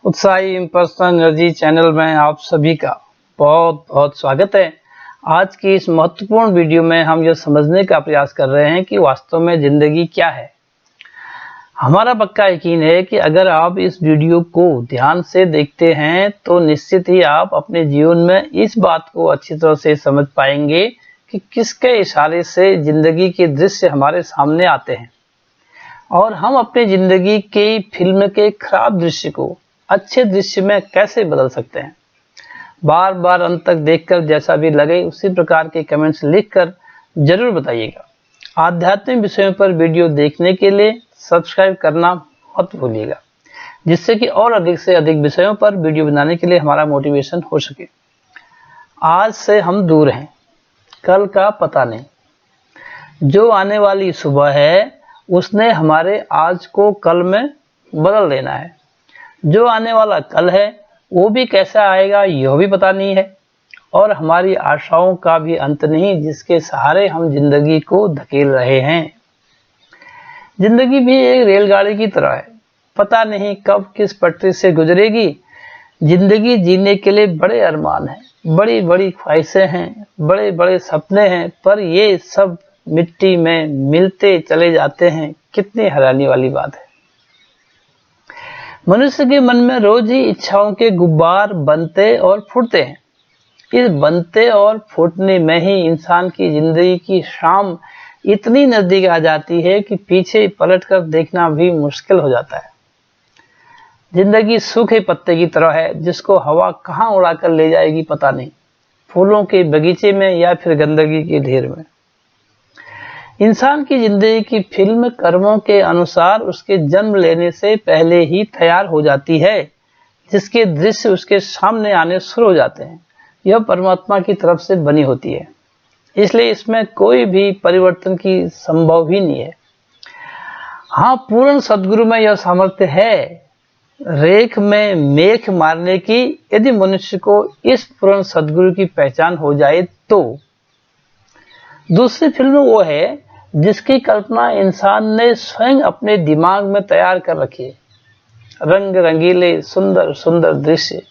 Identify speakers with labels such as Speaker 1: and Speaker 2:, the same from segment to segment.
Speaker 1: उत्साही personal energy channel में आप सभी का बहुत बहुत स्वागत है। आज की इस महत्वपूर्ण वीडियो में हम यह समझने का प्रयास कर रहे हैं कि वास्तव में जिंदगी क्या है। हमारा पक्का यकीन है कि अगर आप इस वीडियो को ध्यान से देखते हैं तो निश्चित ही आप अपने जीवन में इस बात को अच्छी तरह से समझ पाएंगे कि किसके इशारे से जिंदगी के दृश्य हमारे सामने आते हैं और हम अपनी जिंदगी की फिल्म के खराब दृश्य को अच्छे दृश्य में कैसे बदल सकते हैं। बार बार अंत तक देखकर जैसा भी लगे उसी प्रकार के कमेंट्स लिखकर जरूर बताइएगा। आध्यात्मिक विषयों पर वीडियो देखने के लिए सब्सक्राइब करना मत भूलिएगा, जिससे कि और अधिक से अधिक विषयों पर वीडियो बनाने के लिए हमारा मोटिवेशन हो सके। आज से हम दूर हैं, कल का पता नहीं। जो आने वाली सुबह है उसने हमारे आज को कल में बदल देना है। जो आने वाला कल है वो भी कैसा आएगा यह भी पता नहीं है, और हमारी आशाओं का भी अंत नहीं जिसके सहारे हम जिंदगी को धकेल रहे हैं। जिंदगी भी एक रेलगाड़ी की तरह है, पता नहीं कब किस पटरी से गुजरेगी। जिंदगी जीने के लिए बड़े अरमान हैं, बड़ी बड़ी ख्वाहिशें हैं, बड़े बड़े सपने हैं, पर ये सब मिट्टी में मिलते चले जाते हैं। कितनी हैरानी वाली बात है। मनुष्य के मन में रोज ही इच्छाओं के गुब्बार बनते और फूटते हैं। इस बनते और फूटने में ही इंसान की जिंदगी की शाम इतनी नजदीक आ जाती है कि पीछे पलटकर देखना भी मुश्किल हो जाता है। जिंदगी सूखे पत्ते की तरह है जिसको हवा कहाँ उड़ाकर ले जाएगी पता नहीं, फूलों के बगीचे में या फिर गंदगी के ढेर में। इंसान की जिंदगी की फिल्म कर्मों के अनुसार उसके जन्म लेने से पहले ही तैयार हो जाती है, जिसके दृश्य उसके सामने आने शुरू हो जाते हैं। यह परमात्मा की तरफ से बनी होती है, इसलिए इसमें कोई भी परिवर्तन की संभव ही नहीं है। हाँ, पूर्ण सद्गुरु में यह सामर्थ्य है रेख में मेख मारने की। यदि मनुष्य को इस पूर्ण सद्गुरु की पहचान हो जाए तो। दूसरी फिल्म वो है जिसकी कल्पना इंसान ने स्वयं अपने दिमाग में तैयार कर रखी है। रंग रंगीले सुंदर सुंदर दृश्य,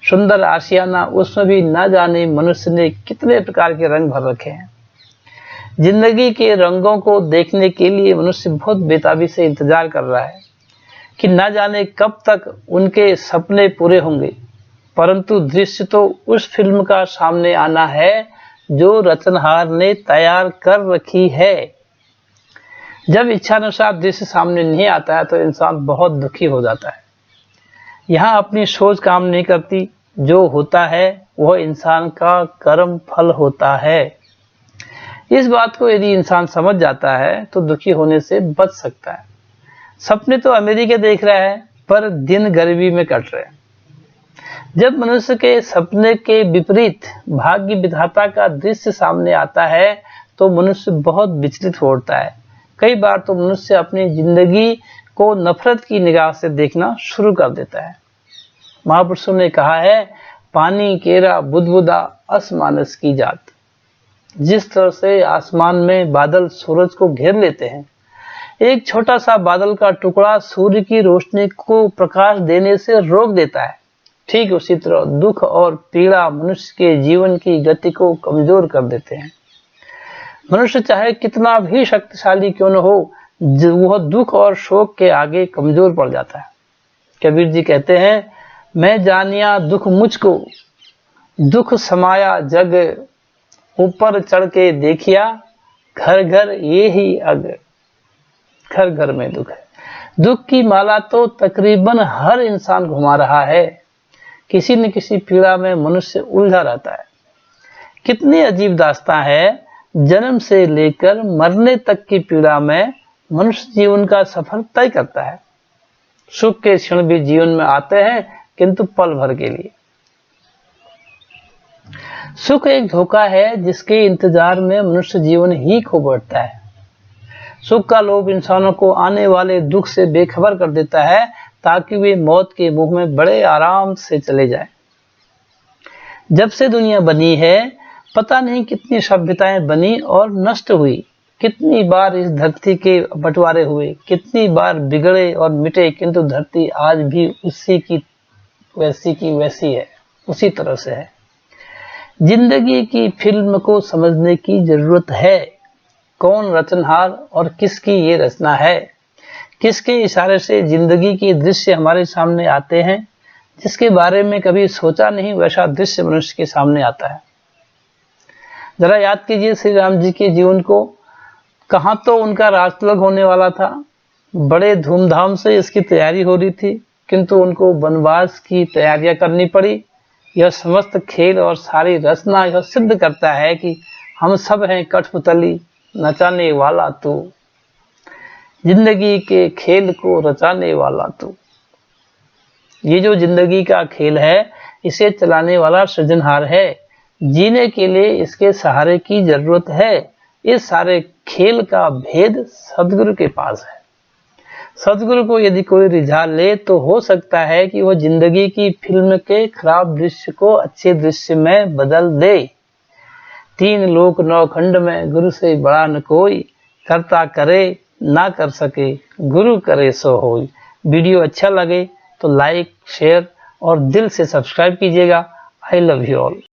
Speaker 1: सुंदर आशियाना, उसमें भी न जाने मनुष्य ने कितने प्रकार के रंग भर रखे हैं। जिंदगी के रंगों को देखने के लिए मनुष्य बहुत बेताबी से इंतजार कर रहा है कि न जाने कब तक उनके सपने पूरे होंगे, परंतु दृश्य तो उस फिल्म का सामने आना है जो रचनहार ने तैयार कर रखी है। जब इच्छानुसार दृश्य सामने नहीं आता है तो इंसान बहुत दुखी हो जाता है। यहाँ अपनी सोच काम नहीं करती, जो होता है वह इंसान का कर्म फल होता है। इस बात को यदि इंसान समझ जाता है तो दुखी होने से बच सकता है। सपने तो अमेरिका देख रहा है पर दिन गरीबी में कट रहे हैं। जब मनुष्य के सपने के विपरीत भाग्य विधाता का दृश्य सामने आता है तो मनुष्य बहुत विचलित हो उठता है। कई बार तो मनुष्य अपनी जिंदगी को नफरत की निगाह से देखना शुरू कर देता है। महापुरुषों ने कहा है, पानी केरा बुदबुदा असमानस की जात। जिस तरह से आसमान में बादल सूरज को घेर लेते हैं, एक छोटा सा बादल का टुकड़ा सूर्य की रोशनी को प्रकाश देने से रोक देता है, ठीक उसी तरह दुख और पीड़ा मनुष्य के जीवन की गति को कमजोर कर देते हैं। मनुष्य चाहे कितना भी शक्तिशाली क्यों न हो, वह दुख और शोक के आगे कमजोर पड़ जाता है। कबीर जी कहते हैं, मैं जानिया दुख मुझको, दुख समाया जग, ऊपर चढ़ के देखिया, घर घर ये ही अग। घर घर में दुख है। दुख की माला तो तकरीबन हर इंसान घुमा रहा है। किसी न किसी पीड़ा में मनुष्य उलझा रहता है। कितनी अजीब दास्तां है, जन्म से लेकर मरने तक की पीड़ा में मनुष्य जीवन का सफर तय करता है। सुख के क्षण भी जीवन में आते हैं, किंतु पल भर के लिए। सुख एक धोखा है जिसके इंतजार में मनुष्य जीवन ही खो बैठता है। सुख का लोभ इंसानों को आने वाले दुख से बेखबर कर देता है ताकि वे मौत के मुंह में बड़े आराम से चले जाएं। जब से दुनिया बनी है पता नहीं कितनी सभ्यताएं बनी और नष्ट हुई, कितनी बार इस धरती के बंटवारे हुए, कितनी बार बिगड़े और मिटे, किंतु धरती आज भी उसी की वैसी की वैसी है, उसी तरह से है। जिंदगी की फिल्म को समझने की जरूरत है। कौन रचनहार और किसकी ये रचना है? किसके इशारे से जिंदगी के दृश्य हमारे सामने आते हैं? जिसके बारे में कभी सोचा नहीं वैसा दृश्य मनुष्य के सामने आता है। जरा याद कीजिए श्री राम जी के जीवन को। कहां तो उनका राजतिलक होने वाला था, बड़े धूमधाम से इसकी तैयारी हो रही थी, किंतु उनको वनवास की तैयारियां करनी पड़ी। यह समस्त खेल और सारी रचना यह सिद्ध करता है कि हम सब हैं कठपुतली, नचाने वाला तू, जिंदगी के खेल को रचाने वाला तू। ये जो जिंदगी का खेल है, इसे चलाने वाला सृजनहार है। जीने के लिए इसके सहारे की जरूरत है। इस सारे खेल का भेद सदगुरु के पास है। सदगुरु को यदि कोई रिझा ले तो हो सकता है कि वह जिंदगी की फिल्म के खराब दृश्य को अच्छे दृश्य में बदल दे। 3 लोक 9 खंड में गुरु से बड़ा न कोई, करता करे ना कर सके, गुरु करे सो होई। वीडियो अच्छा लगे तो लाइक, शेयर और दिल से सब्सक्राइब कीजिएगा। I love you all.